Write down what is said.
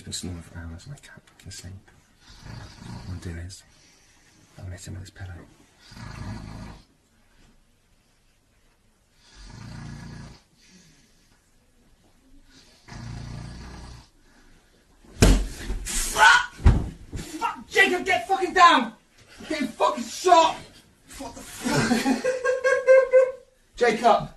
been snoring for hours and I can't fucking sleep. What I'm going to do is, I'm going to hit him with this pillow. Fuck! Jacob, get fucking down! I'm getting fucking shot! What the fuck? Jacob!